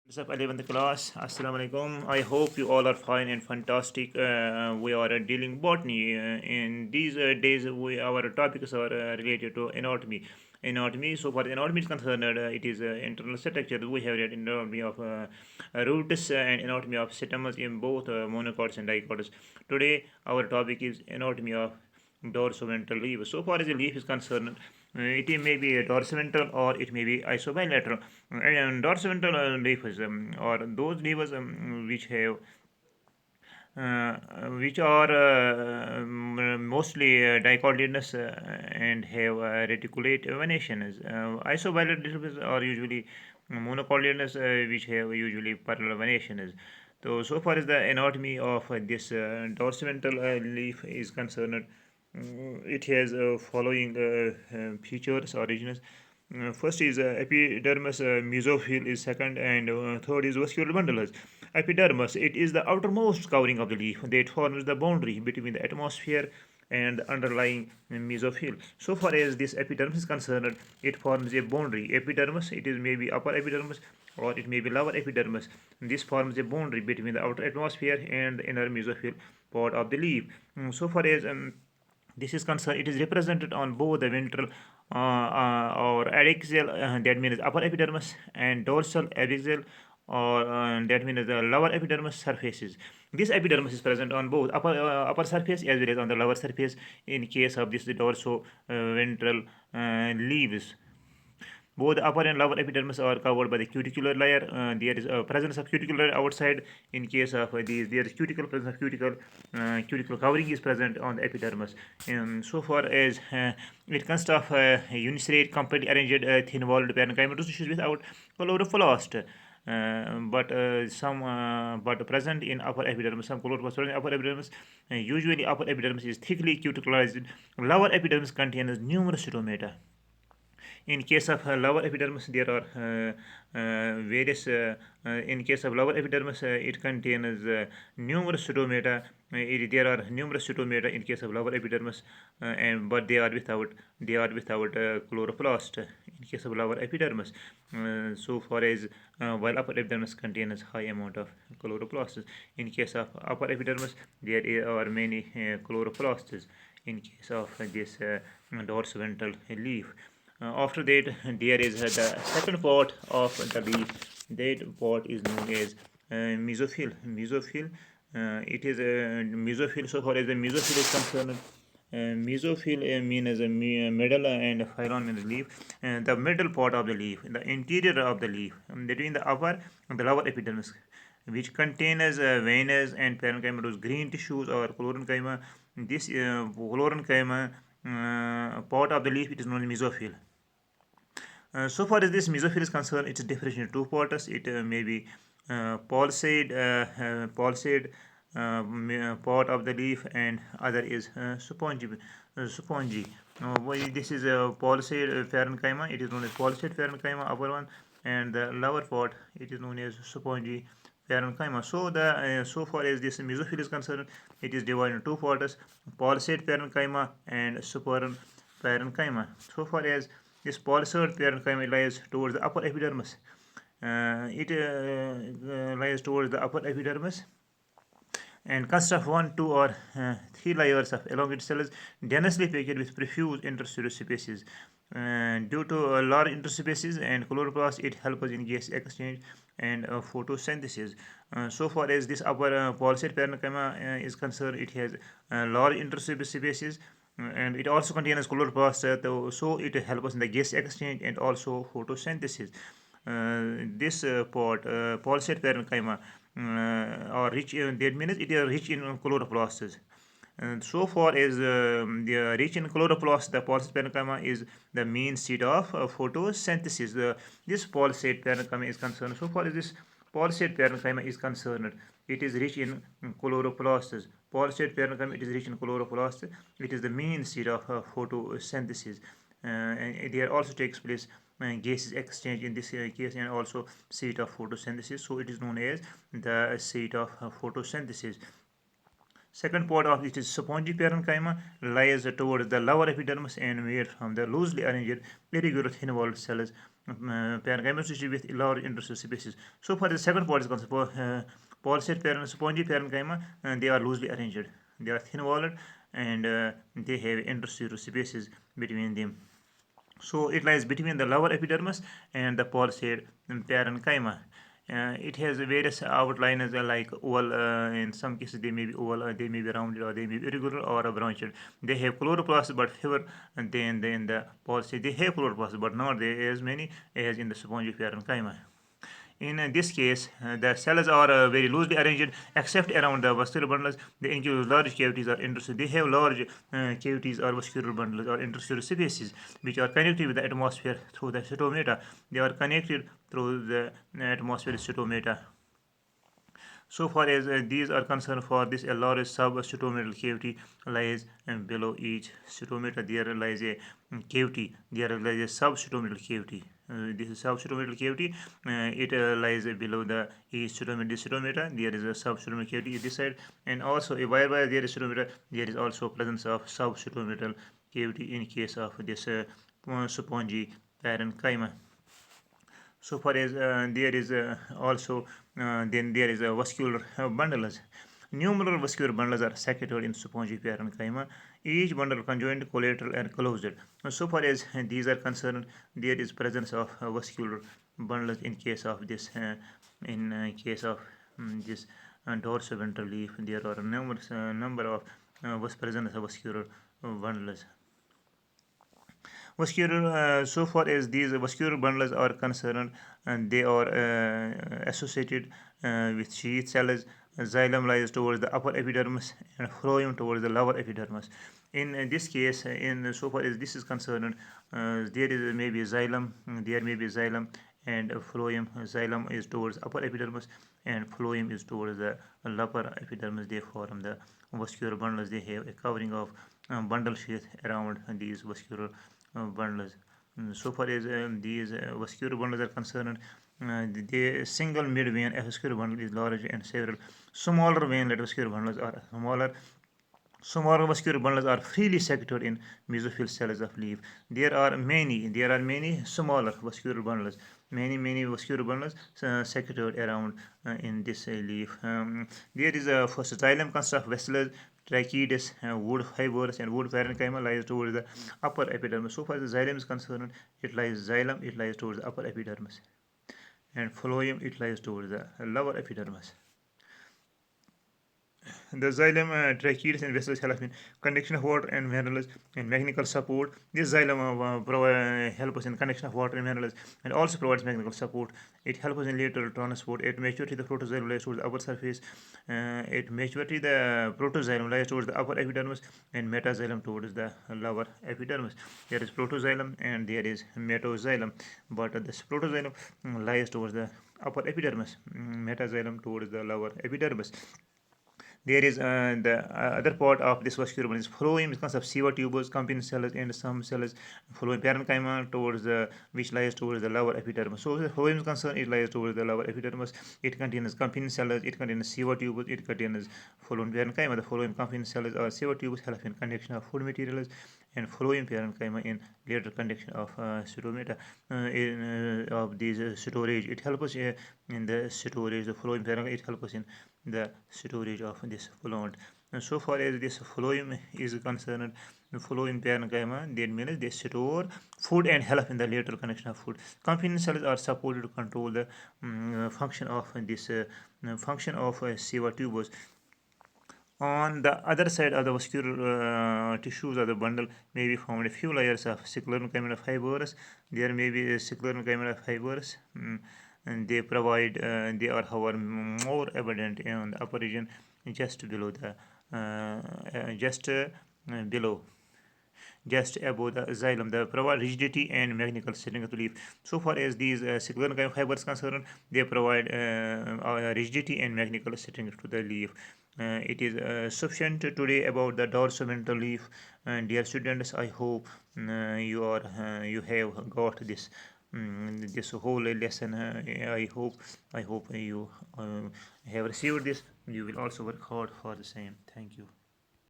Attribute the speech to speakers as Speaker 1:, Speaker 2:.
Speaker 1: What's up, 11th class? Assalamu alaikum. I hope you all are fine and fantastic. We are dealing botany. In these days, our topics are related to anatomy. Anatomy. So, for anatomy is concerned, it is internal structure. We have read anatomy of roots and anatomy of stomachs in both monocots and dicots. Today, our topic is anatomy of dorsiventral leaf. So far as the leaf is concerned, it may be a dorsiventral or it may be isobilateral. And dorsiventral leaves or those leaves uh, which are mostly dicotyledonous and have reticulate venations. Isobilateral leaves are usually monocotyledonous, which have usually parallel venations. So far as the anatomy of this dorsiventral leaf is concerned, it has following features or regions. First is epidermis, mesophyll is second, and third is vascular bundles. Epidermis, it is the outermost covering of the leaf that forms the boundary between the atmosphere and the underlying mesophyll. So far as this epidermis is concerned, it forms a boundary. Epidermis, it is maybe upper epidermis or it may be lower epidermis. This forms a boundary between the outer atmosphere and the inner mesophyll part of the leaf. So far as this is concerned, it is represented on both the ventral or adaxial, that means upper epidermis, and dorsal abaxial, or that means the lower epidermis surfaces. This epidermis is present on both upper surface as well as on the lower surface in case of this dorso ventral leaves. Both the upper and lower epidermis are covered by the cuticular layer. There is a presence of cuticular layer outside. In case of these, there is cuticle presence of cuticle covering is present on the epidermis. So far as it consists of uniserate, completely arranged, thin-walled parenchymatous tissues without chloroplast. But present in upper epidermis. Some chloroplasts present in upper epidermis. Usually, upper epidermis is thickly cuticularized. Lower epidermis contains numerous stomata. In case of lower epidermis, there are various. In case of lower epidermis, it contains numerous stomata. There are numerous stomata in case of lower epidermis, and but they are without chloroplast. In case of lower epidermis, so far as while upper epidermis contains high amount of chloroplasts. In case of upper epidermis, there are many chloroplasts. In case of this dorsiventral leaf. After that, there is the second part of the leaf. That part is known as mesophyll. Mesophyll. It is a mesophyll. So far as the mesophyll is concerned, mesophyll means a middle and phylon means leaf. The middle part of the leaf, the interior of the leaf, between the upper and the lower epidermis, which contains veins and parenchymatous green tissues or chlorenchyma. This chlorenchyma part of the leaf, it is known as mesophyll. So far as this mesophyll is concerned, it is differentiated into two parts. It may be pulsate part of the leaf, and other is spongy. This is a pulsate parenchyma. It is known as pulsate parenchyma, upper one, and the lower part, it is known as spongy parenchyma. So far as this mesophyll is concerned, it is divided into two parts: pulsate parenchyma and superm parenchyma. So far as this pulsate parenchyma lies towards the upper epidermis. It lies towards the upper epidermis and consists of one, two, or three layers of elongated cells densely packed with profuse intercellular spaces. Due to large interspaces and chloroplast, it helps in gas exchange and photosynthesis. So far as this upper pulsate parenchyma is concerned, it has large interspaces and it also contains chloroplast, so it helps in the gas exchange and also photosynthesis. This part, pulsate parenchyma, are rich in, that means it is rich in chloroplasts. And so far as the rich in chloroplast, the pulsate parenchyma is the main seat of photosynthesis. This pulsate parenchyma is concerned. So far as this pulsate parenchyma is concerned, it is rich in chloroplasts. Pulsate parenchyma, it is rich in chloroplasts. It is the main seat of photosynthesis. And there also takes place gases exchange in this case, and also seat of photosynthesis. So it is known as the seat of photosynthesis. Second part of it is spongy parenchyma, lies towards the lower epidermis and made from the loosely arranged irregular thin-walled cells parenchyma with large interstitial spaces. So for the second part is concept for pulsate spongy parenchyma, they are loosely arranged. They are thin-walled and they have interstitial spaces between them. So it lies between the lower epidermis and the pulsate parenchyma. It has various outlines like oval. In some cases, they may be oval, they may be rounded, or they may be irregular or branched. They have chloroplasts, but fewer than the pulsate. They have chloroplasts, but not as many as in the spongy parenchyma. In this case, the cells are very loosely arranged except around the vascular bundles. They include large cavities or interstitial. They have large cavities or vascular bundles or interstitial spaces which are connected with the atmosphere through the cytomata. They are connected through the atmosphere cytomata. So far as these are concerned, for this a large subcytometal cavity lies below each cytomata. There lies a cavity. There lies a subcytometal cavity. This is subcytometal cavity. It lies below the each cytomata. This cytomata, there is a subcytometal cavity this side, and also wherever there is cytomata, there is also presence of subcytometal cavity in case of this spongy parenchyma. So far as there is also then there is a vascular bundles. Numerous vascular bundles are secreted in spongy parenchyma, each bundle conjoined, collateral, and closed. So far as these are concerned, there is presence of vascular bundles in case of this in case of this dorsiventral leaf. There are numerous number of presence of vascular bundles. So far as these vascular bundles are concerned, and they are associated with sheath cells. Xylem lies towards the upper epidermis and phloem towards the lower epidermis. In this case, in so far as this is concerned, there is maybe xylem, and phloem. Xylem is towards upper epidermis and phloem is towards the lower epidermis. They form the vascular bundles. They have a covering of bundle sheath around these vascular bundles. So far as these vascular bundles are concerned, the single mid vein vascular bundle is large and several smaller vein vascular bundles are smaller. Smaller vascular bundles are freely secreted in mesophyll cells of leaf. There are many smaller vascular bundles. Many vascular bundles secreted around in this leaf. There is a first xylem consists of vessels, tracheates, wood fibers, and wood parenchyma lies towards the upper epidermis. So far as the xylem is concerned, it lies towards the upper epidermis, and phloem it lies towards the lower epidermis. The xylem, tracheates, and vessels help in conduction of water and minerals and mechanical support. This xylem helps us in conduction of water and minerals and also provides mechanical support. It helps us in lateral transport. At maturity, the protoxylem lies towards the upper surface. At maturity, the protoxylem lies towards the upper epidermis and metaxylem towards the lower epidermis. There is protoxylem and there is metaxylem, but this protoxylem lies towards the upper epidermis, metaxylem towards the lower epidermis. There is the other part of this vascular bundle is phloem. It consists of sieve tubes, companion cells, and some cells. Phloem parenchyma towards the which lies towards the lower epidermis. So the phloem is concerned, it lies towards the lower epidermis. It contains companion cells. It contains sieve tubes. It contains phloem parenchyma. The phloem companion cells or sieve tubes help in conduction of food materials, and phloem parenchyma in later conduction of cytomata of these storage. It helps us in the storage. The phloem parenchyma it helps us in the storage of this fluid. And so far as this phloem is concerned, the phloem parenchyma, that means they store food and help in the lateral connection of food. Companion cells are supported to control the function of this sieve tubes. On the other side of the vascular tissues of the bundle may be found a few layers of sclerenchymal fibers. There may be sclerenchymal fibers. And they provide they are however more abundant in the upper region just below the below just above the xylem. They provide rigidity and mechanical setting of the leaf. So far as these sclerenchymal fibers concerned, they provide rigidity and mechanical setting to the leaf. It is sufficient today about the dorsiventral leaf. Dear students, I hope you have got this this whole lesson. I hope you have received this. You will also work hard for the same. Thank you.